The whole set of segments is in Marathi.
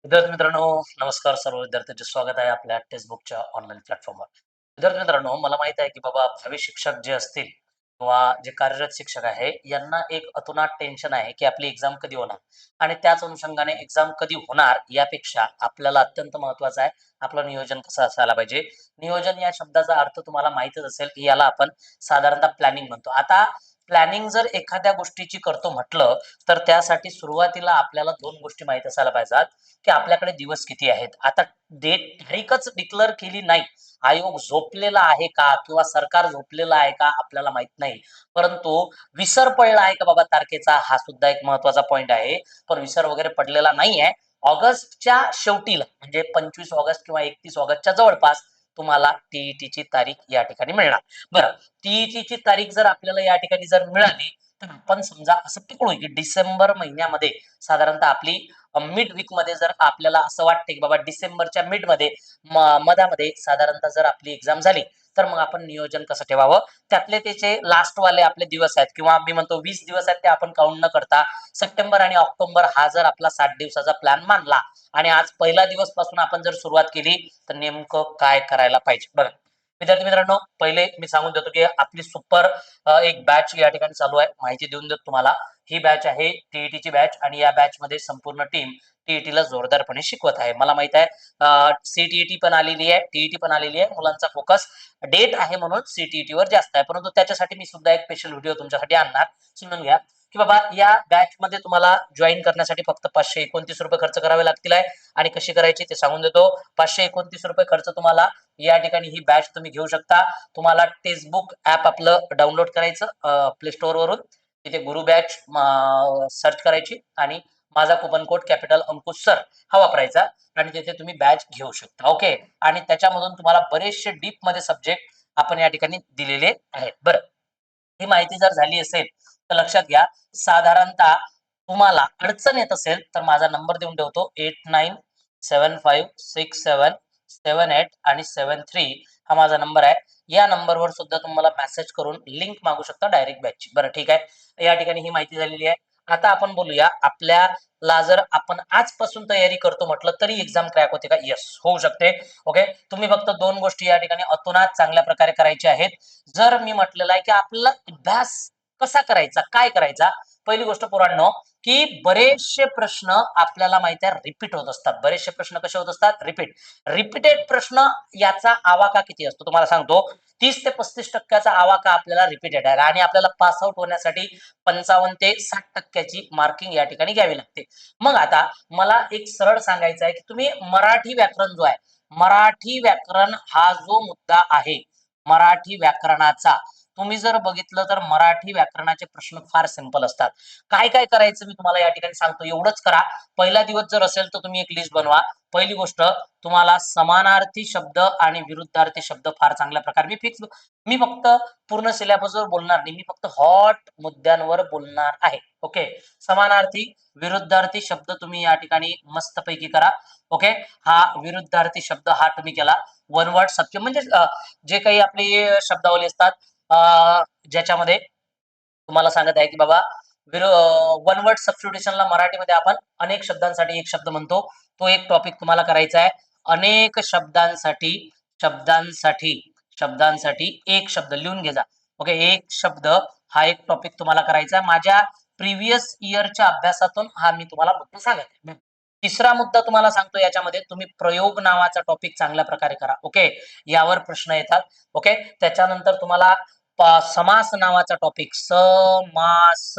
विद्यार्थी मित्रांनो, नमस्कार. सर्व विद्यार्थ्यांचे स्वागत आहे आपल्या टेक्स्टबुकच्या ऑनलाईन प्लॅटफॉर्मवर. विद्यार्थी मित्रांनो, मला माहित आहे की बाबा भावी शिक्षक जे असतील किंवा जे कार्यरत शिक्षक आहे, यांना एक अतोनात टेन्शन आहे की आपली एक्झाम कधी होणार आणि त्याच अनुषंगाने एक्झाम कधी होणार यापेक्षा आपल्याला अत्यंत महत्त्वाचं आहे, आपलं नियोजन कसं असायला पाहिजे. नियोजन या शब्दाचा अर्थ तुम्हाला माहीतच असेल की याला आपण साधारणतः प्लॅनिंग म्हणतो. आता प्लॅनिंग जर एखाद्या गोष्टीची करतो म्हटलं, तर त्यासाठी सुरुवातीला आपल्याला 2 गोष्टी माहीत असायला पाहिजेत. की आपल्याकडे दिवस किती आहेत. आता तारीखच डिक्लेअर केली नाही. आयोग झोपलेला आहे का किंवा सरकार झोपलेलं आहे का आपल्याला माहित नाही. परंतु विसर पडला आहे का बाबा तारखेचा हा सुद्धा एक महत्त्वाचा पॉइंट आहे. पण विसर वगैरे पडलेला नाहीये. ऑगस्टच्या शेवटीला म्हणजे 25 ऑगस्ट किंवा 31 ऑगस्टच्या जवळपास तुम्हाला टीईटीची तारीख या ठिकाणी मिळणार. बरं, टीईटीची तारीख जर आपल्याला या ठिकाणी जर मिळाली, तर आपण समजा असं पकडू की डिसेंबर महिन्यामध्ये साधारणतः आपली मिड वीक मध्ये जर आपल्याला असं वाटते की बाबा डिसेंबरच्या मिड मध्ये मधामध्ये साधारणतः जर आपली एक्झाम झाली तर मग आपण नियोजन कसं ठेवावं त्यातले त्याचे लास्ट वाले आपले दिवस आहेत किंवा मी म्हणतो 20 दिवस आहेत ते आपण काउंट न करता सप्टेंबर आणि ऑक्टोबर हा जर आपला 60 दिवसाचा प्लॅन मानला आणि आज पहिला दिवस पासून आपण जर सुरुवात केली तर नेमकं काय करायला पाहिजे बघा. विद्यार्थी मित्रांनो, पहिले मी सांगून देतो की आपली सुपर एक बॅच या ठिकाणी चालू आहे. माहिती देऊन देतो तुम्हाला. ही बॅच आहे टीईटीची बॅच आणि या बॅच मध्ये संपूर्ण टीम टीईटीला जोरदारपणे शिकवत आहे. मला माहित आहे सीटीईटी पण आलेली आहे, टीईटी पण आलेली आहे. मुलांचा फोकस डेट आहे म्हणून सीटीईटी वर जास्त आहे, परंतु त्याच्यासाठी मी सुद्धा एक स्पेशल व्हिडिओ तुमच्यासाठी आणणार. समजून घ्या की बाबा या बॅच मध्ये तुम्हाला जॉईन करण्यासाठी फक्त ₹529 खर्च करावे लागतील आहे आणि कशी करायची ते सांगून देतो. ₹529 खर्च तुम्हाला या ठिकाणी ही बॅच तुम्ही घेऊ शकता. तुम्हाला टेक्स्टबुक ऍप आपलं डाउनलोड करायचं प्ले स्टोअर वरून. तिथे गुरु बॅच सर्च करायची आणि माझा कुपन कोड कॅपिटल अंकुश सर हा वापरायचा आणि तिथे तुम्ही बॅच घेऊ शकता. ओके. आणि त्याच्यामधून तुम्हाला बरेचसे डीप मध्ये सब्जेक्ट आपण या ठिकाणी दिलेले आहेत. बरं, ही माहिती जर झाली असेल तर लक्षात घ्या. साधारणतः तुम्हाला अडचण येत असेल तर माझा नंबर देऊन ठेवतो 89756778 आणि 73 हा माझा नंबर आहे. या नंबरवर सुद्धा तुम्हाला मेसेज करून लिंक मागू शकता डायरेक्ट बॅचची. बरं ठीक आहे. या ठिकाणी ही माहिती झालेली आहे. आता आपण बोलूया आपल्याला जर आपण आजपासून तयारी करतो म्हटलं तरी एक्झाम क्रॅक होते का? येस, होऊ शकते. ओके. तुम्ही फक्त 2 गोष्टी या ठिकाणी अतोनात चांगल्या प्रकारे करायच्या आहेत. जर मी म्हटलेलं आहे की आपला अभ्यास कसा करायचा, काय करायचा? पहिली गोष्ट पोरांनो, की बरेचसे प्रश्न आपल्याला माहिती आहे रिपीट होत असतात. बरेचसे प्रश्न कसे होत असतात? रिपीट. रिपीटेड प्रश्न याचा आवाका किती असतो? तुम्हाला सांगतो 30 ते 35% आवाका आपल्याला रिपीटेड आहे आणि आपल्याला पास आउट होण्यासाठी 55 ते 60% मार्किंग या ठिकाणी घ्यावी लागते. मग आता मला एक सरळ सांगायचं आहे की तुम्ही मराठी व्याकरण जो आहे, मराठी व्याकरण हा जो मुद्दा आहे, मराठी व्याकरणाचा तुम्ही जर बघितलं तर मराठी व्याकरणाचे प्रश्न फार सिंपल असतात. काय काय करायचं मी तुम्हाला या ठिकाणी सांगतो. एवढंच करा. पहिला दिवस जर असेल तर तुम्ही एक लिस्ट बनवा. पहिली गोष्ट, तुम्हाला समानार्थी शब्द आणि विरुद्धार्थी शब्द फार चांगल्या प्रकारे मी फक्त पूर्ण सिलेबसवर बोलणार नाही. मी फक्त हॉट मुद्द्यांवर बोलणार आहे. ओके. समानार्थी, विरुद्धार्थी शब्द तुम्ही या ठिकाणी मस्तपैकी करा. ओके. हा विरुद्धार्थी शब्द हा तुम्ही केला. वन वर्ड सत्य म्हणजे जे काही आपली शब्दावली असतात ज्याच्यामध्ये तुम्हाला सांगत आहे की बाबा वन वर्ड सबस्टिट्यूशनला मराठीमध्ये आपण अनेक शब्दांसाठी एक शब्द म्हणतो. तो एक टॉपिक तुम्हाला करायचा आहे. अनेक शब्दांसाठी शब्दांसाठी शब्दांसाठी एक शब्द लिहून घे जा. ओके. एक शब्द हा एक टॉपिक तुम्हाला करायचा आहे. माझ्या प्रिव्हियस इयरच्या अभ्यासातून हा मी तुम्हाला मुद्दा सांगत आहे. तिसरा मुद्दा तुम्हाला सांगतो, याच्यामध्ये तुम्ही प्रयोग नावाचा टॉपिक चांगल्या प्रकारे करा. ओके. यावर प्रश्न येतात. ओके. त्याच्यानंतर तुम्हाला समास नावाचा टॉपिक, समास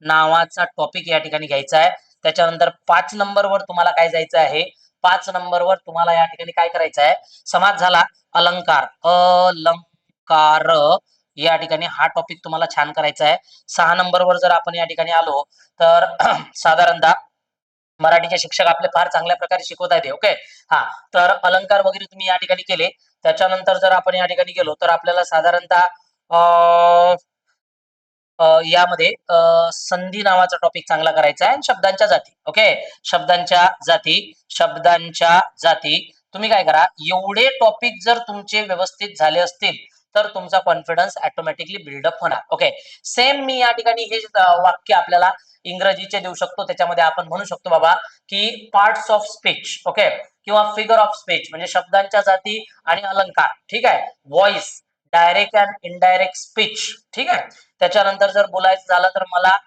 नावाचा टॉपिक या ठिकाणी घ्यायचा आहे. त्याच्यानंतर 5 नंबरवर तुम्हाला काय जायचं आहे? 5 नंबरवर तुम्हाला या ठिकाणी काय करायचं आहे? समास झाला. अलंकार, अलंकार या ठिकाणी हा टॉपिक तुम्हाला छान करायचा आहे. 6 नंबरवर जर आपण या ठिकाणी आलो तर साधारणतः मराठीचे शिक्षक आपले फार चांगल्या प्रकारे शिकवत आहेत. ओके. हा, तर अलंकार वगैरे तुम्ही या ठिकाणी केले. त्याच्यानंतर जर आपण या ठिकाणी गेलो तर आपल्याला साधारणतः यामध्ये संधी नावाचा टॉपिक चांगला करायचा आहे आणि शब्दांच्या जाती. ओके. शब्दांच्या जाती, शब्दांच्या जाती तुम्ही काय करा, एवढे टॉपिक जर तुमचे व्यवस्थित झाले असतील तर तुमचा कॉन्फिडन्स ऑटोमॅटिकली बिल्डअप होणार. ओके. सेम मी या ठिकाणी हे वाक्य आपल्याला इंग्रजीचे देऊ शकतो, त्याच्यामध्ये आपण म्हणू शकतो बाबा की पार्ट्स ऑफ स्पीच, ओके, किंवा फिगर ऑफ स्पीच म्हणजे शब्दांच्या जाती आणि अलंकार, ठीक आहे, voice, direct and indirect speech, ठीक आहे. त्याच्यानंतर जर बोलायचं झालं तर मला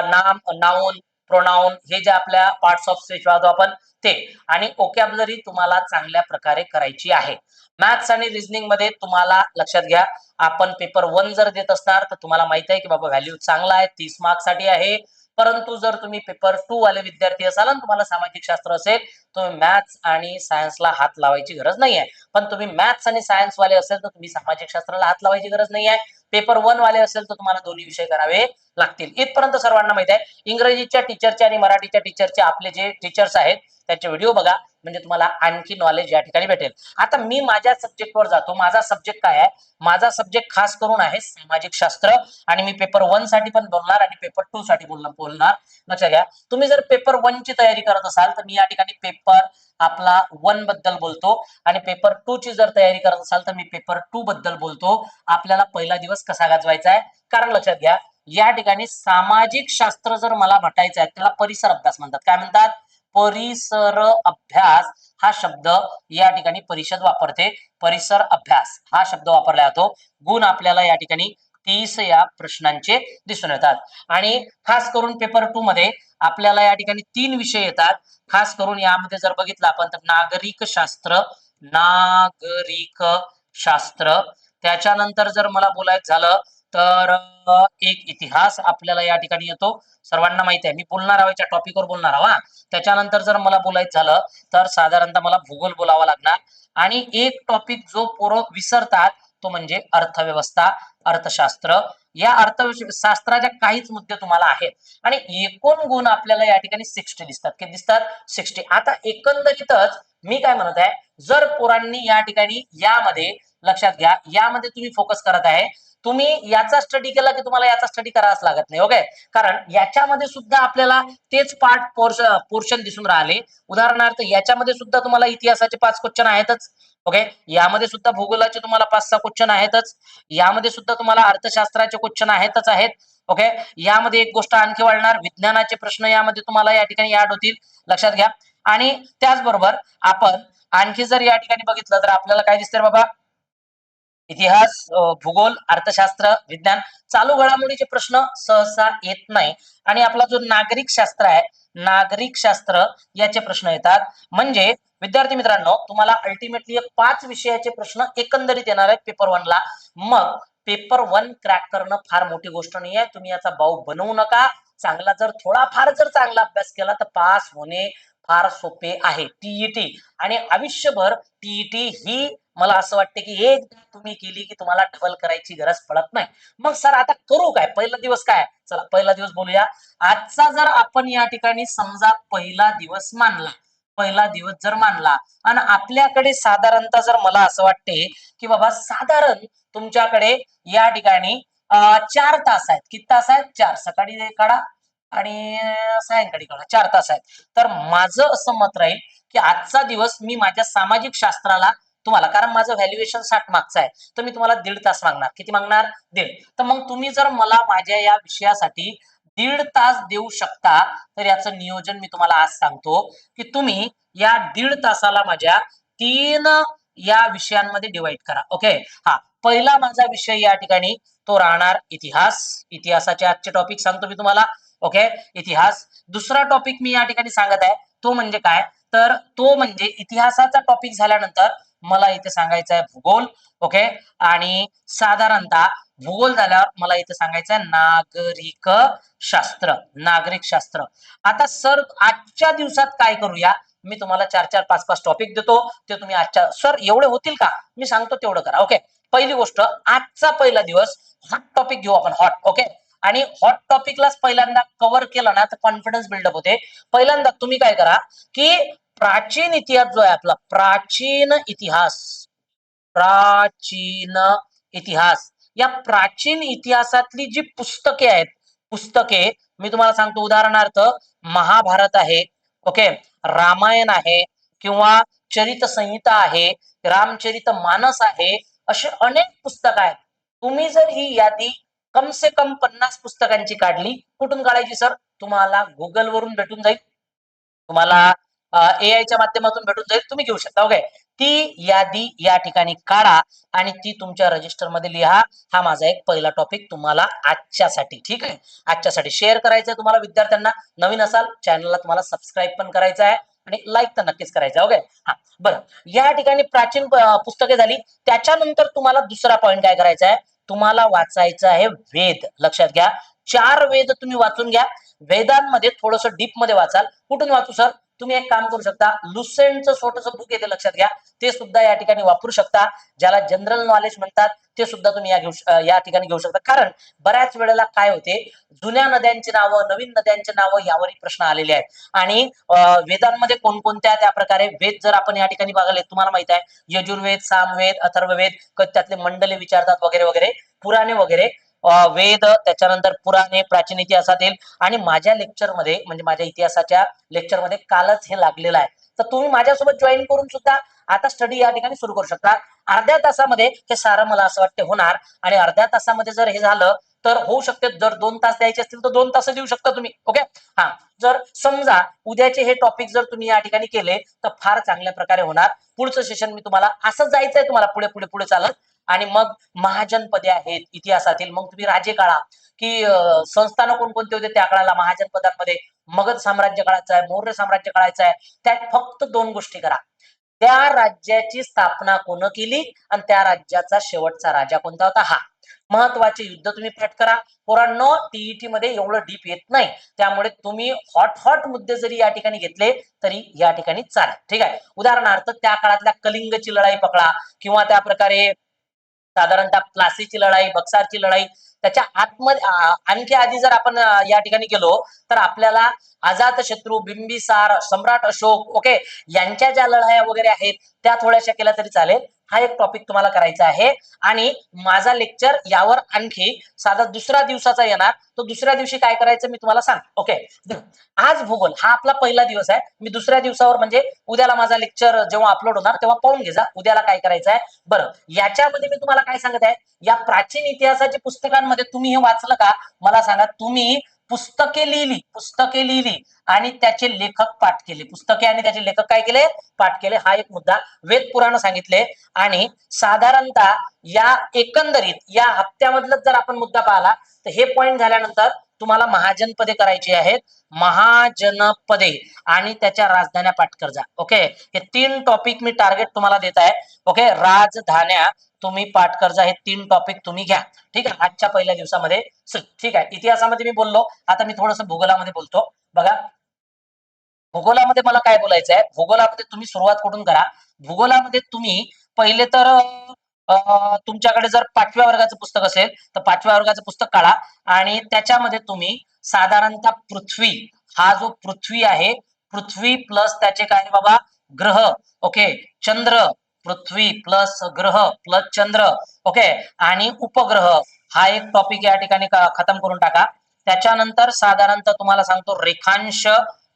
नाम, नाऊन, प्रोनाऊन हे जे आपल्या पार्ट्स ऑफ स्पीच पाहतो आपण ते, आणि ओकॅब्युलरी तुम्हाला चांगल्या प्रकारे करायची आहे. मॅथ्स आणि रिझनिंग मध्ये तुम्हाला लक्षात घ्या, आपण पेपर 1 जर देत असणार तर तुम्हाला माहित आहे की बाबा व्हॅल्यू चांगला आहे, 30 मार्क्स साठी आहे. परंतु जर तुम्ही पेपर 2 वाले विद्यार्थी असाल आणि तुम्हाला सामाजिक शास्त्र असेल, तुम्ही मॅथ्स आणि सायन्सला हात लावायची गरज नाही आहे. पण तुम्ही मॅथ्स आणि सायन्स वाले असेल तर तुम्ही सामाजिक शास्त्राला हात लावायची गरज नाही आहे. पेपर 1 वाले असेल तर तुम्हाला दोन्ही विषय करावे लागतील. इथपर्यंत सर्वांना माहित आहे. इंग्रजीच्या टीचरचे आणि मराठीच्या टीचरचे आपले जे टीचर्स आहेत त्याचे व्हिडिओ बघा, म्हणजे तुम्हाला आणखी नॉलेज या ठिकाणी भेटेल. आता मी माझ्या सब्जेक्टवर जातो. माझा सब्जेक्ट काय आहे? माझा सब्जेक्ट खास करून आहे सामाजिक शास्त्र, आणि मी पेपर 1 साठी पण बोलणार आणि पेपर 2 साठी बोलणार. लक्षात घ्या, तुम्ही जर पेपर 1 ची तयारी करत असाल तर मी या ठिकाणी पेपर आपला 1 बद्दल बोलतो, आणि पेपर 2 ची जर तयारी करत असाल तर मी पेपर 2 बद्दल बोलतो. आपल्याला पहिला दिवस कसा गाजवायचा आहे, कारण लक्षात घ्या या ठिकाणी सामाजिक शास्त्र जर मला म्हटायचं आहे त्याला परिसर अभ्यास म्हणतात. काय म्हणतात? परिसर अभ्यास हा शब्द या ठिकाणी परिषद वापरते. परिसर अभ्यास हा शब्द वापरला जातो. गुण आपल्याला या ठिकाणी 30 या प्रश्नांचे दिसून येतात, आणि खास करून पेपर 2 मध्ये आपल्याला या ठिकाणी 3 विषय येतात. खास करून यामध्ये जर बघितलं आपण तर नागरिक शास्त्र, नागरिक शास्त्र, त्याच्यानंतर जर मला बोलायचं झालं तर एक इतिहास आपल्याला या ठिकाणी येतो. सर्वांना माहिती आहे मी बोलणार आहे, टॉपिकवर बोलणार आहे. त्याच्यानंतर जर मला बोलायचं झालं तर साधारणतः मला भूगोल बोलावा लागणार, आणि एक टॉपिक जो पोरं विसरतात तो म्हणजे अर्थव्यवस्था, अर्थशास्त्र. या अर्थशास्त्राच्या काहीच मुद्दे तुम्हाला आहेत, आणि एकूण गुण आपल्याला या ठिकाणी 60 दिसतात. किती दिसतात? 60. आता एकंदरीतच मी काय म्हणत आहे, जर पोरांनी या ठिकाणी यामध्ये लक्षात घ्या, यामध्ये तुम्ही फोकस करत आहे, तुम्ही याचा स्टडी केला की तुम्हाला याचा स्टडी करावाच लागत नाही. ओके, कारण याच्यामध्ये सुद्धा आपल्याला तेच पार्ट पोर्शन दिसून राहिले. उदाहरणार्थ याच्यामध्ये सुद्धा तुम्हाला इतिहासाचे 5 क्वेश्चन आहेतच. ओके, यामध्ये सुद्धा भूगोलाचे तुम्हाला 5-6 क्वेश्चन आहेतच. यामध्ये सुद्धा तुम्हाला अर्थशास्त्राचे क्वेश्चन आहेतच आहेत. ओके, यामध्ये एक गोष्ट आणखी वाढणार, विज्ञानाचे प्रश्न यामध्ये तुम्हाला या ठिकाणी ऍड होतील. लक्षात घ्या. आणि त्याचबरोबर आपण आणखी जर या ठिकाणी बघितलं तर आपल्याला काय दिसतंय बाबा, इतिहास, भूगोल, अर्थशास्त्र, विज्ञान, चालू घडामोडीचे प्रश्न सहसा येत नाही. आणि आपला जो नागरिक शास्त्र आहे, नागरिक शास्त्र याचे प्रश्न येतात. म्हणजे विद्यार्थी मित्रांनो, तुम्हाला अल्टिमेटली 5 विषयाचे प्रश्न एकंदरीत येणार आहेत पेपर 1 ला. मग पेपर 1 क्रॅक करणं फार मोठी गोष्ट नाही आहे. तुम्ही याचा भाऊ बनवू नका. चांगला जर थोडाफार जर चांगला अभ्यास केला तर पास होणे फार सोपे आहे. टीईटी आणि आयुष्यभर टीईटी ही मला असं वाटतं की एकदा तुम्ही केली की तुम्हाला डबल करायची गरज पडत नाही. मग सर आता करू काय? पहिला दिवस काय? चला पहिला दिवस बोलूया. आजचा जर आपण या ठिकाणी समजा पहिला दिवस मानला, पहिला दिवस जर मानला आणि आपल्याकडे साधारणतः जर मला असं वाटते की बाबा साधारण तुमच्याकडे या ठिकाणी 4 तास आहेत. किती तास आहेत? 4. सकाळी काढा आणि सायंकाळी काढा, 4 तास आहेत. तर माझं असं मत राहील की आजचा दिवस मी माझ्या सामाजिक शास्त्राला तुम्हाला, कारण माझं व्हॅल्युएशन 60 मार्क्सचं आहे, तर मी तुम्हाला 1.5 तास मागणार. किती मागणार? 1.5. तर मग तुम्ही जर मला माझ्या या विषयासाठी 1.5 तास देऊ शकता, तर याचं नियोजन मी तुम्हाला आज सांगतो की तुम्ही या 1.5 तासाला माझ्या 3 या विषयांमध्ये डिवाइड करा. ओके, हा पहिला माझा विषय या ठिकाणी तो राहणार इतिहास. इतिहासाचे आजचे टॉपिक सांगतो मी तुम्हाला. ओके, इतिहास. दुसरा टॉपिक मी या ठिकाणी सांगत आहे तो म्हणजे काय, तर तो म्हणजे इतिहासाचा टॉपिक झाल्यानंतर मला इथे सांगायचं आहे भूगोल. ओके, आणि साधारणतः भूगोल झाल्यावर मला इथे सांगायचं आहे नागरिक शास्त्र, नागरिक शास्त्र. आता सर आजच्या दिवसात काय करूया, मी तुम्हाला 4-4, 5-5 टॉपिक देतो, ते तुम्ही आजच्या सर एवढे होतील का, मी सांगतो तेवढं करा. ओके, पहिली गोष्ट, आजचा पहिला दिवस हॉट टॉपिक घेऊ आपण, हॉट. ओके, आणि हॉट टॉपिकलाच पहिल्यांदा कव्हर केला ना तर कॉन्फिडन्स बिल्डअप होते. पहिल्यांदा तुम्ही काय करा की प्राचीन इतिहास जो आहे आपला, प्राचीन इतिहास, प्राचीन इतिहास, या प्राचीन इतिहासातली जी पुस्तके आहेत, पुस्तके मी तुम्हाला सांगतो, उदाहरणार्थ महाभारत आहे, ओके, रामायण आहे, किंवा चरित संहिता आहे, रामचरित मानस आहे, असे अनेक पुस्तक आहेत. तुम्ही जर ही यादी कम से कम 50 पुस्तकांची काढली, कुठून काढायची सर? तुम्हाला गुगल वरून भेटून जाईल, तुम्हाला एआयच्या माध्यमातून भेटून जाईल, तुम्ही घेऊ शकता. ओके, ती यादी या ठिकाणी काढा आणि ती तुमच्या रजिस्टर मध्ये लिहा. हा माझा एक पहिला टॉपिक तुम्हाला आजच्यासाठी, ठीक आहे, आजच्यासाठी शेअर करायचं आहे तुम्हाला विद्यार्थ्यांना. नवीन असाल चॅनलला तुम्हाला सबस्क्राईब पण करायचं आहे आणि लाईक तर नक्कीच करायचं आहे. ओके, हा बरं, या ठिकाणी प्राचीन पुस्तके झाली. त्याच्यानंतर तुम्हाला दुसरा पॉईंट काय करायचा आहे, तुम्हाला वाचायचं आहे वेद. लक्षात घ्या, 4 वेद तुम्ही वाचून घ्या. वेदांमध्ये थोडस डीप मध्ये वाचाल. कुठून वाचू सर? तुम्ही एक काम करू शकता, लुसेंटचं छोटंसं बुक येते, लक्षात घ्या, ते सुद्धा या ठिकाणी वापरू शकता. ज्याला जनरल नॉलेज म्हणतात ते सुद्धा तुम्ही या ठिकाणी घेऊ शकता. कारण बऱ्याच वेळेला काय होते, जुन्या नद्यांची नावं, नवीन नद्यांची नावं यावरही प्रश्न आलेले आहेत. आणि वेदांमध्ये कोणकोणत्या त्या प्रकारे वेद जर आपण या ठिकाणी बघायला, तुम्हाला माहित आहे यजुर्वेद, सामवेद, अथर्ववेद, त्यातले मंडले विचारतात वगैरे वगैरे, पुराणे वगैरे, वेद, त्याच्यानंतर पुराणे, प्राचीन इतिहासातील. आणि माझ्या लेक्चरमध्ये म्हणजे माझ्या इतिहासाच्या लेक्चरमध्ये कालच हे लागलेलं आहे. तर तुम्ही माझ्यासोबत जॉईन करून सुद्धा आता स्टडी या ठिकाणी सुरू करू शकता. अर्ध्या तासामध्ये हे सारं मला असं वाटतं होणार. आणि अर्ध्या तासामध्ये जर हे झालं तर होऊ शकते, जर 2 तास द्यायचे असतील तर 2 तास देऊ शकता तुम्ही. ओके, हा, जर समजा उद्याचे हे टॉपिक जर तुम्ही या ठिकाणी केले तर फार चांगल्या प्रकारे होणार. पुढचं सेशन मी तुम्हाला असं जायचंय, तुम्हाला पुढे पुढे पुढे चालत. आणि मग महाजनपदे आहेत इतिहासातील, मग तुम्ही राजे काळा की संस्थानं कोणकोणते होते त्या काळाला महाजनपदांमध्ये, मगध साम्राज्य काळाचं आहे, मौर्य साम्राज्य काळाचं आहे. त्यात फक्त 2 गोष्टी करा, त्या राज्याची स्थापना कोण केली आणि त्या राज्याचा शेवटचा राजा कोणता होता. हा महत्वाचे युद्ध तुम्ही पाठ करा. पोरांनो, टीईटी मध्ये एवढं डीप येत नाही, त्यामुळे तुम्ही हॉट हॉट मुद्दे जरी या ठिकाणी घेतले तरी या ठिकाणी चालेल. ठीक आहे, उदाहरणार्थ त्या काळातल्या कलिंगची लढाई पकडा, किंवा त्या प्रकारे साधारणतः प्लासीची लढाई, बक्सारची लढाई. त्याच्या आतमध्ये आणखी आधी जर आपण या ठिकाणी गेलो तर आपल्याला अजातशत्रू, बिंबिसार, सम्राट अशोक, ओके, यांच्या ज्या लढाया वगैरे आहेत त्या थोड्याशा केल्या तरी चालेल. हा एक टॉपिक तुम्हाला करायचा आहे. आणि माझा लेक्चर यावर आणखी साधा दुसऱ्या दिवसाचा येणार. तो दुसऱ्या दिवशी काय करायचं मी तुम्हाला सांग. ओके, आज भूगोल हा आपला पहिला दिवस आहे. मी दुसऱ्या दिवसावर म्हणजे उद्याला माझा लेक्चर जेव्हा अपलोड होणार तेव्हा पाहून घे जा उद्याला काय करायचं आहे. बरं, याच्यामध्ये मी तुम्हाला काय सांगत आहे, या प्राचीन इतिहासाच्या पुस्तकांमध्ये तुम्ही हे वाचलं का? मला सांगा, तुम्ही पुस्तके लिहिली आणि त्याचे लेखक पाठ केले, पुस्तके आणि त्याचे लेखक काय केले, पाठ केले. हा एक मुद्दा. वेद पुराण सांगितले. आणि साधारणतः या एकंदरीत या हप्त्यामधलं जर आपण मुद्दा पाहिला तर हे पॉइंट झाल्यानंतर तुम्हाला महाजनपदे करायची आहेत. महाजनपदे आणि त्याच्या राजधान्या पाठ कर जा. ओके, हे 3 टॉपिक मी टार्गेट तुम्हाला देत आहे. ओके, राजधान्या तुम्ही पाठ कर जा, हे 3 टॉपिक तुम्ही घ्या. ठीक आहे, आजच्या पहिल्या दिवसामध्ये. ठीक आहे, इतिहासामध्ये मी बोललो, आता मी थोडंसं भूगोलामध्ये बोलतो. बघा, भूगोलामध्ये मला काय बोलायचं आहे, भूगोलामध्ये तुम्ही सुरुवात कुठून करा. भूगोलामध्ये तुम्ही पहिले तर तुमच्याकडे जर 5व्या वर्गाचं पुस्तक असेल तर 5व्या वर्गाचं पुस्तक काढा. आणि त्याच्यामध्ये तुम्ही साधारणतः पृथ्वी, हा जो पृथ्वी आहे, पृथ्वी प्लस त्याचे काय रे बाबा, ग्रह. ओके, चंद्र, पृथ्वी प्लस ग्रह प्लस चंद्र. ओके, आणि उपग्रह, हा एक टॉपिक या ठिकाणी खतम करून टाका. त्याच्यानंतर साधारणतः तुम्हाला सांगतो रेखांश,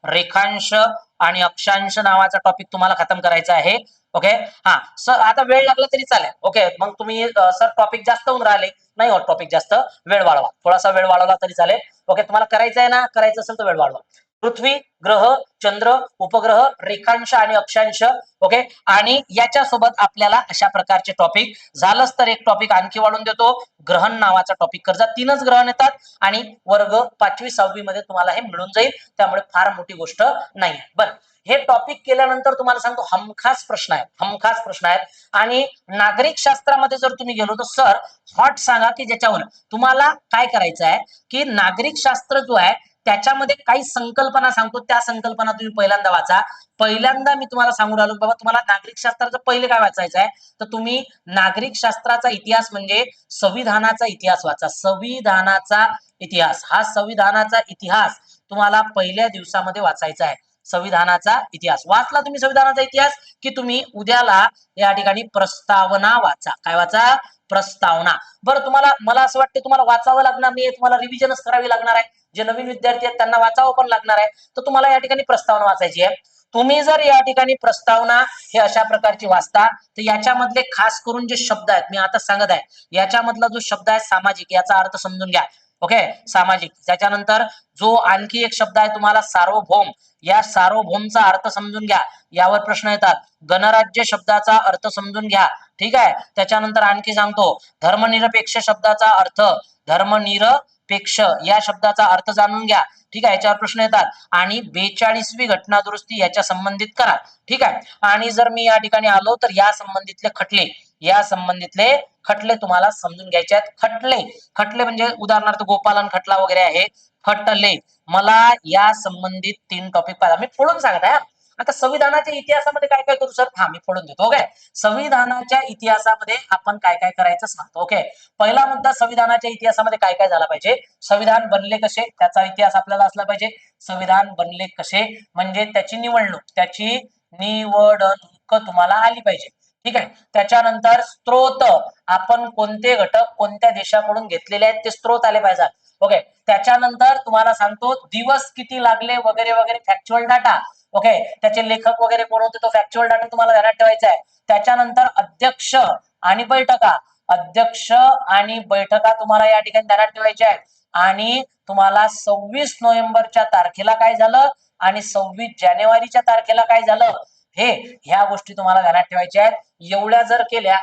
रेखांश आणि अक्षांश नावाचा टॉपिक तुम्हाला खतम करायचा आहे. ओके, हा सर आता वेळ लागला तरी चालेल. ओके, मग तुम्ही सर टॉपिक जास्त होऊन राहिले, नाही होत टॉपिक जास्त, वेळ वाढवा, थोडासा वेळ वाढवला तरी चालेल. ओके, तुम्हाला करायचं आहे ना, करायचं असेल तर वेळ वाढवा. पृथ्वी, ग्रह, चंद्र, उपग्रह, रेखांश आणि अक्षांश. ओके, आणि याच्यासोबत आपल्याला अशा प्रकारचे टॉपिक, झालंच तर एक टॉपिक आणखी वाढून देतो, ग्रहण नावाचा टॉपिक कर जा. 3च ग्रहण येतात आणि वर्ग 5वी 6वी मध्ये तुम्हाला हे मिळून जाईल, त्यामुळे फार मोठी गोष्ट नाही. बरं, हे टॉपिक केल्यानंतर तुम्हाला सांगतो हमखास प्रश्न आहेत, हमखास प्रश्न आहेत. आणि नागरिक शास्त्रामध्ये जर तुम्ही गेलो तर सर हॉट सांगा की ज्याच्यावर तुम्हाला काय करायचं आहे, की नागरिक शास्त्र जो आहे त्याच्यामध्ये काही संकल्पना सांगतो, त्या संकल्पना तुम्ही पहिल्यांदा वाचा. पहिल्यांदा मी तुम्हाला सांगून राहिलो बाबा, तुम्हाला नागरिक शास्त्राचं पहिले काय वाचायचं आहे, तर तुम्ही नागरिक शास्त्राचा इतिहास म्हणजे संविधानाचा इतिहास वाचा. संविधानाचा इतिहास, हा संविधानाचा इतिहास तुम्हाला पहिल्या दिवसामध्ये वाचायचा आहे. संविधानाचा इतिहास वाचला तुम्ही, संविधानाचा इतिहास, की तुम्ही उद्याला या ठिकाणी प्रस्तावना वाचा. काय वाचा? प्रस्तावना. बरं, तुम्हाला, मला असं वाटतं तुम्हाला वाचावं लागणार नाही, तुम्हाला रिव्हिजनच करावी लागणार आहे. जे नवीन विद्यार्थी आहेत त्यांना वाचावं पण लागणार आहे. तर तुम्हाला या ठिकाणी प्रस्तावना वाचायची आहे. तुम्ही जर या ठिकाणी प्रस्तावना हे अशा प्रकारची वाचता तर याच्यामधले खास करून जे शब्द आहेत मी आता सांगत आहे, याच्यामधला जो शब्द आहे सामाजिक, याचा अर्थ समजून घ्या. ओके, सामाजिक. त्याच्यानंतर जो आणखी एक शब्द आहे तुम्हाला सार्वभौम, या सार्वभौमचा अर्थ समजून घ्या, यावर प्रश्न येतात. गणराज्य शब्दाचा अर्थ समजून घ्या, ठीक आहे. त्याच्यानंतर आणखी सांगतो, धर्मनिरपेक्ष शब्दाचा अर्थ, धर्मनिरपेक्ष या शब्दाचा अर्थ जाणून घ्या, ठीक आहे. याच्यावर प्रश्न येतात. आणि 42वी घटना दुरुस्ती याच्या संबंधित करा, ठीक आहे. आणि जर मी या ठिकाणी आलो तर या संबंधितले खटले, या संबंधितले खटले तुम्हाला समजून घ्यायचे आहेत. खटले, खटले म्हणजे उदाहरणार्थ गोपालन खटला वगैरे आहे, खटले. मला या संबंधित 3 टॉपिक पाहिजे, मी फोडून सांगत आहे. आता संविधानाच्या इतिहासामध्ये काय काय करू सर, हा मी फोडून देतो. ओके, संविधानाच्या इतिहासामध्ये आपण काय काय करायचं सांगतो. ओके, पहिला मुद्दा, संविधानाच्या इतिहासामध्ये काय काय झाला पाहिजे, संविधान बनले कसे त्याचा इतिहास आपल्याला असला पाहिजे. संविधान बनले कसे म्हणजे त्याची निवडणूक, त्याची निवडणूक तुम्हाला आली पाहिजे, ठीक आहे. त्याच्यानंतर स्त्रोत, आपण कोणते घटक कोणत्या देशाकडून घेतलेले आहेत ते स्त्रोत आले पाहिजेत. ओके, त्याच्यानंतर तुम्हाला सांगतो दिवस किती लागले वगैरे वगैरे, फॅक्च्युअल डाटा. ओके, त्याचे लेखक वगैरे कोण होते तो फॅक्च्युअल डाटा तुम्हाला ध्यानात ठेवायचा आहे. त्याच्यानंतर अध्यक्ष आणि बैठका, अध्यक्ष आणि बैठका तुम्हाला या ठिकाणी ध्यानात ठेवायच्या आहेत. आणि तुम्हाला 26 नोव्हेंबरच्या तारखेला काय झालं आणि 26 जानेवारीच्या तारखेला काय झालं, हे ह्या गोष्टी तुम्हाला ध्यानात ठेवायच्या आहेत. एवढ्या जर केल्या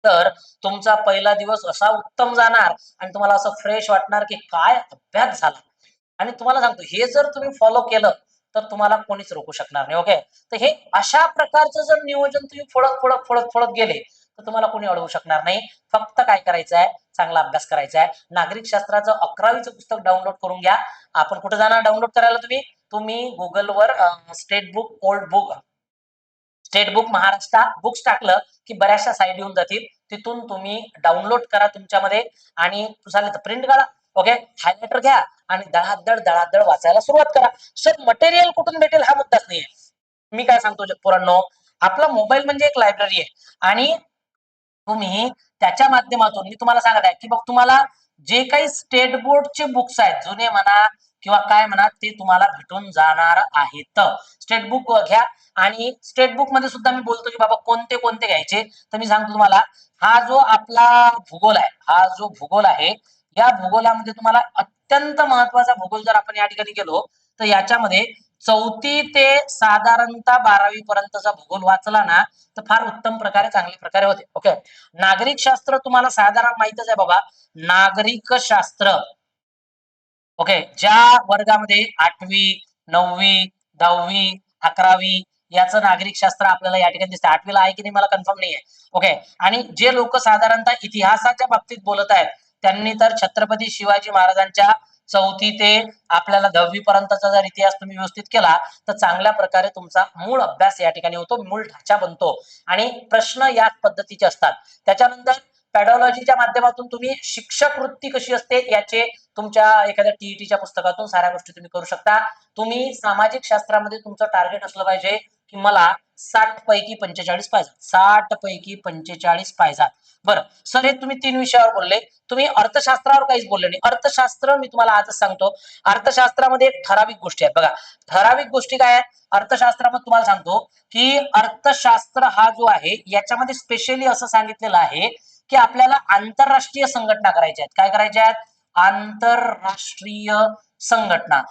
तर तुमचा पहिला दिवस असा उत्तम जाणार आणि तुम्हाला असं फ्रेश वाटणार की काय अभ्यास झाला. आणि तुम्हाला सांगतो, हे जर तुम्ही फॉलो केलं तर तुम्हाला कोणीच रोखू शकणार नाही. ओके, तर हे अशा प्रकारचं जर नियोजन तुम्ही फोडत फोडत फोडत फोडत गेले तर तुम्हाला कोणी अडवू शकणार नाही. फक्त काय करायचं आहे, चांगला अभ्यास करायचा आहे. नागरिक शास्त्राचं 11वीचं पुस्तक डाउनलोड करून घ्या. आपण कुठे जाणार डाउनलोड करायला, तुम्ही गुगलवर state book old book, state book Maharashtra books टाकलं की बऱ्याचशा साईट येऊन जातील, तिथून तुम्ही डाउनलोड करा तुमच्यामध्ये आणि झालं तर प्रिंट काढा. ओके, हायलायटर घ्या आणि दळादळ वाचायला सुरुवात करा. सर मटेरियल कुठून भेटेल हा मुद्दाच नाहीये. मी काय सांगतो पोरांनो, आपला मोबाईल म्हणजे एक लायब्ररी आहे आणि तुम्ही त्याच्या माध्यमातून, मी तुम्हाला सांगत आहे की बघ, तुम्हाला जे काही स्टेट बोर्डचे बुक्स आहेत, जुने म्हणा किंवा काय म्हणा, ते तुम्हाला भेटून जाणार आहेत. स्टेट बुक घ्या. आणि स्टेट बुक मध्ये सुद्धा मी बोलतो की बाबा कोणते कोणते घ्यायचे, तर मी सांगतो तुम्हाला, हा जो आपला भूगोल आहे, हा जो भूगोल आहे, या भूगोलामध्ये तुम्हाला अत्यंत महत्वाचा भूगोल जर आपण या ठिकाणी गेलो तर याच्यामध्ये 4थी ते साधारणतः 12वी पर्यंतचा भूगोल वाचला ना तर फार उत्तम प्रकारे, चांगल्या प्रकारे होते. ओके, नागरिक शास्त्र तुम्हाला साधारण माहितच आहे बाबा, नागरिक शास्त्र. ओके, ज्या वर्गामध्ये 8वी 9वी 10वी 11वी याचं नागरिक शास्त्र आपल्याला या ठिकाणी दिसतं. 8वीला आहे की नाही मला कन्फर्म नाहीये. ओके, आणि जे लोक साधारणतः इतिहासाच्या बाबतीत बोलत आहेत त्यांनी तर छत्रपती शिवाजी महाराजांच्या 4थी ते आपल्याला 10वी पर्यंतचा जर इतिहास तुम्ही व्यवस्थित केला तर चांगल्या प्रकारे तुमचा मूळ अभ्यास या ठिकाणी होतो, मूळ ढाचा बनतो आणि प्रश्न याच पद्धतीचे असतात. त्याच्यानंतर पॅडॉलॉजीच्या माध्यमातून तुम्ही शिक्षक वृत्ती कशी असते याचे तुमच्या एखाद्या टीईटीच्या पुस्तकातून साऱ्या गोष्टी तुम्ही करू शकता. तुम्ही सामाजिक शास्त्रामध्ये तुमचं टार्गेट असलं पाहिजे की मला 60 पैकी 45 पाहिजे, 60 पैकी 45 पाहिजे. बरं सर, हे तुम्ही 3 विषयावर बोलले, तुम्ही अर्थशास्त्रावर काहीच बोलले नाही. अर्थशास्त्र मी तुम्हाला आजच सांगतो, अर्थशास्त्रामध्ये ठराविक गोष्टी आहेत बघा. ठराविक गोष्टी काय आहेत अर्थशास्त्रामध्ये, तुम्हाला सांगतो की अर्थशास्त्र हा जो आहे याच्यामध्ये स्पेशली असं सांगितलेलं आहे की आपल्याला आंतरराष्ट्रीय संघटना करायच्या आहेत. काय करायच्या आहेत, आंतरराष्ट्रीय संघटना.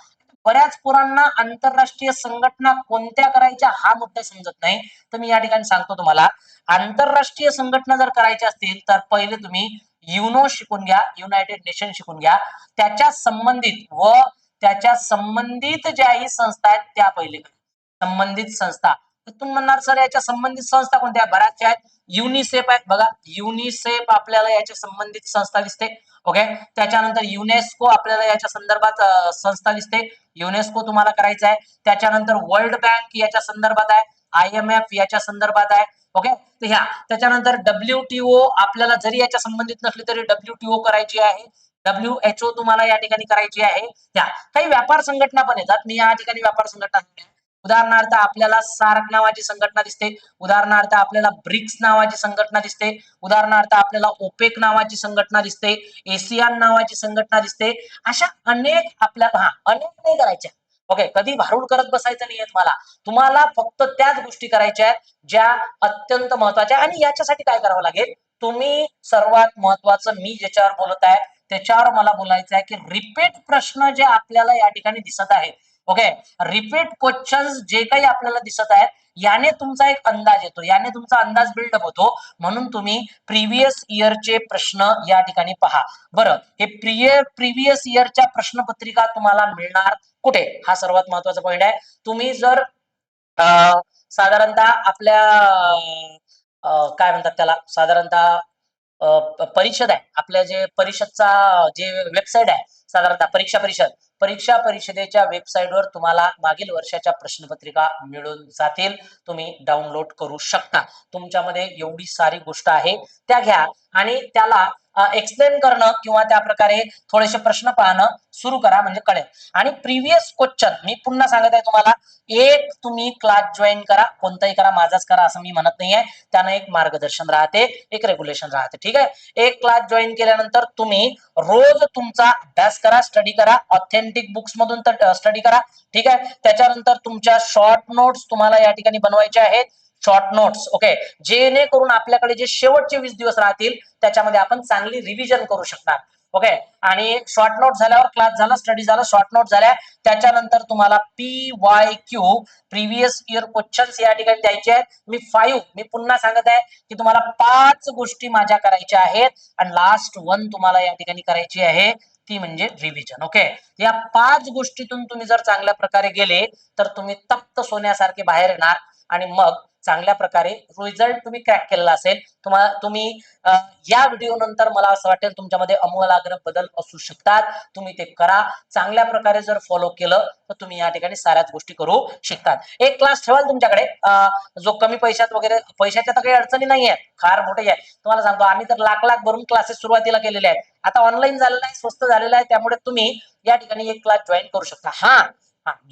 बऱ्याच पोरांना आंतरराष्ट्रीय संघटना कोणत्या करायच्या हा मुद्दा समजत नाही, तर मी या ठिकाणी सांगतो तुम्हाला, आंतरराष्ट्रीय संघटना जर करायच्या असतील तर पहिले तुम्ही युनो शिकून घ्या, युनायटेड नेशन शिकून घ्या. त्याच्या संबंधित व त्याच्या संबंधित ज्याही संस्था आहेत त्या पहिले संबंधित संस्था. तुम्ही म्हणणार सर याच्या संबंधित संस्था कोणत्या, बऱ्याचशा आहेत. युनिसेफ आहेत बघा, युनिसेफ आपल्याला याच्या संबंधित संस्था दिसते. ओके, त्याच्यानंतर युनेस्को आपल्याला याच्या संदर्भात संस्था दिसते, युनेस्को तुम्हाला करायचं आहे. त्याच्यानंतर वर्ल्ड बँक याच्या संदर्भात आहे, IMF याच्या संदर्भात आहे. ओके, तर ह्या त्याच्यानंतर WTO आपल्याला जरी याच्या संबंधित नसली तरी WTO करायची आहे, WHO तुम्हाला या ठिकाणी करायची आहे. त्या काही व्यापार संघटना पण येतात, मी या ठिकाणी व्यापार संघटना, उदाहरणार्थ आपल्याला सार्क नावाची संघटना दिसते, उदाहरणार्थ आपल्याला ब्रिक्स नावाची संघटना दिसते, उदाहरणार्थ आपल्याला ओपेक नावाची संघटना दिसते, एसियान नावाची संघटना दिसते. अशा अनेक आपल्याला अनेक नाही करायच्या. ओके, कधी भारूड करत बसायचं नाहीये तुम्हाला फक्त त्याच गोष्टी करायच्या आहेत ज्या अत्यंत महत्वाच्या. आणि याच्यासाठी काय करावं लागेल, तुम्ही सर्वात महत्वाचं मी ज्याच्यावर बोलत आहे त्याच्यावर मला बोलायचं आहे की रिपीट प्रश्न जे आपल्याला या ठिकाणी दिसत आहेत, ओके, रिपीट क्वेश्चन्स जे काही आपल्याला दिसत आहेत, याने तुमचा एक अंदाज येतो, याने तुमचा अंदाज बिल्डअप होतो. म्हणून तुम्ही प्रिव्हियस इयरचे प्रश्न या ठिकाणी पहा. बरं, हे प्रिव्हियस इयरच्या प्रश्नपत्रिका तुम्हाला मिळणार कुठे, हा सर्वात महत्वाचा पॉईंट आहे. तुम्ही जर साधारणतः आपल्या काय म्हणतात त्याला, साधारणतः परिषद आहे, आपल्या जे परिषदचा जे वेबसाईट आहे, साधारणतः परीक्षा परिषदेच्या वेबसाईटवर तुम्हाला मागील वर्षाच्या प्रश्नपत्रिका मिळून जातील, तुम्ही डाउनलोड करू शकता. तुमच्यामध्ये एवढी सारी गोष्ट आहे, त्या घ्या आणि त्याला एक्सप्लेन करणं किंवा त्या प्रकारे थोडेसे प्रश्न पाहणं सुरू करा, म्हणजे कळेल. आणि प्रिव्हियस क्वेश्चन मी पुन्हा सांगत आहे तुम्हाला, एक तुम्ही क्लास जॉईन करा, कोणताही करा, माझाच करा असं मी म्हणत नाहीये, त्यानं एक मार्गदर्शन राहते, एक रेग्युलेशन राहते, ठीक आहे. एक क्लास जॉईन केल्यानंतर तुम्ही रोज तुमचा अभ्यास करा, स्टडी करा, ऑथेंटिक बुक्स मधून तर स्टडी करा, ठीक आहे. त्याच्यानंतर तुमच्या शॉर्ट नोट्स तुम्हाला या ठिकाणी बनवायचे आहेत, शॉर्ट नोट्स, ओके, जेणेकरून आपल्याकडे जे शेवटचे 20 दिवस राहतील त्याच्यामध्ये आपण चांगली रिव्हिजन करू शकणार, ओके. आणि शॉर्ट नोट झाल्यावर क्लास झाला, स्टडी झाला, शॉर्ट नोट झाल्या, त्याच्यानंतर तुम्हाला PYQ प्रिव्हियस इयर क्वेश्चन्स या ठिकाणी द्यायचे आहेत. मी पुन्हा सांगत आहे की तुम्हाला 5 गोष्टी माझ्या करायच्या आहेत आणि लास्ट वन तुम्हाला या ठिकाणी करायची आहे, ती म्हणजे रिव्हिजन, ओके. या 5 गोष्टीतून तुम्ही जर चांगल्या प्रकारे गेले तर तुम्ही तप्त सोन्यासारखे बाहेर येणार आणि मग चांगल्या प्रकारे रिझल्ट तुम्ही क्रॅक केलेला असेल. तुम्ही या व्हिडिओ नंतर मला असं वाटेल तुमच्यामध्ये अमूलाग्र बदल असू शकतात. तुम्ही ते करा, चांगल्या प्रकारे जर फॉलो केलं तर तुम्ही या ठिकाणी साऱ्याच गोष्टी करू शकतात. एक क्लास ठेवाल तुमच्याकडे, जो कमी पैशात वगैरे, पैशाच्या तर काही अडचणी नाही आहेत, फार मोठे आहे. तुम्हाला सांगतो, आम्ही तर लाख लाख भरून क्लासेस सुरुवातीला केलेले आहेत, आता ऑनलाईन झालेला आहे, स्वस्त झालेला आहे, त्यामुळे तुम्ही या ठिकाणी एक क्लास जॉईन करू शकता.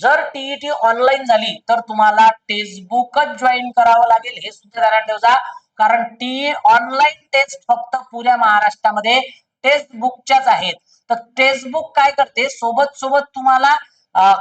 जर टीईटी ऑनलाईन झाली तर तुम्हाला टेक्स्टबुकच जॉईन करावं लागेल, हे सुद्धा ध्यानात ठेवा. कारण टी ऑनलाईन टेस्ट फक्त पुऱ्या महाराष्ट्रामध्ये टेक्स्टबुकच्याच आहेत. तर टेक्स्टबुक काय करते, सोबत सोबत तुम्हाला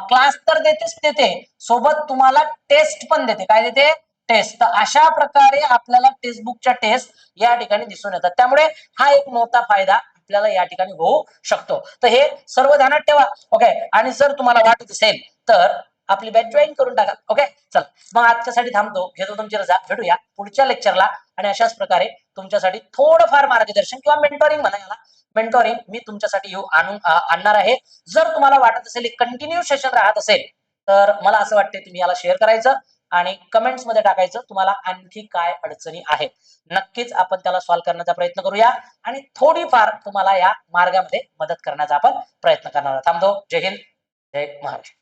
क्लास तर देते, सोबत तुम्हाला टेस्ट पण देते. काय देते? टेस्ट. तर अशा प्रकारे आपल्याला टेक्स्टबुकच्या टेस्ट या ठिकाणी दिसून येतात. त्यामुळे हा एक मोठा फायदा आपल्याला या ठिकाणी होऊ शकतो. तर हे सर्व ध्यानात ठेवा, ओके. आणि जर तुम्हाला वाटत असेल तर आपली बॅच जॉईन करून टाका, ओके. चल मग आजच्यासाठी थांबतो, घेतो तुमची रजा, भेटूया पुढच्या लेक्चरला. आणि अशाच प्रकारे तुमच्यासाठी थोडंफार मार्गदर्शन किंवा मेंटोरिंग म्हणा याला, मेंटोरिंग मी तुमच्यासाठी आणणार आहे. जर तुम्हाला वाटत असेल कंटिन्यू सेशन राहत असेल तर मला असं वाटते तुम्ही याला शेअर करायचं आणि कमेंट्स मध्ये टाकायचं तुम्हाला आणखी काय अडचणी आहेत. नक्कीच आपण त्याला सॉल्व्ह करण्याचा प्रयत्न करूया आणि थोडीफार तुम्हाला या मार्गामध्ये मदत करण्याचा आपण प्रयत्न करणार आहोत. थांबतो. जय हिंद, जय महाराष्ट्र.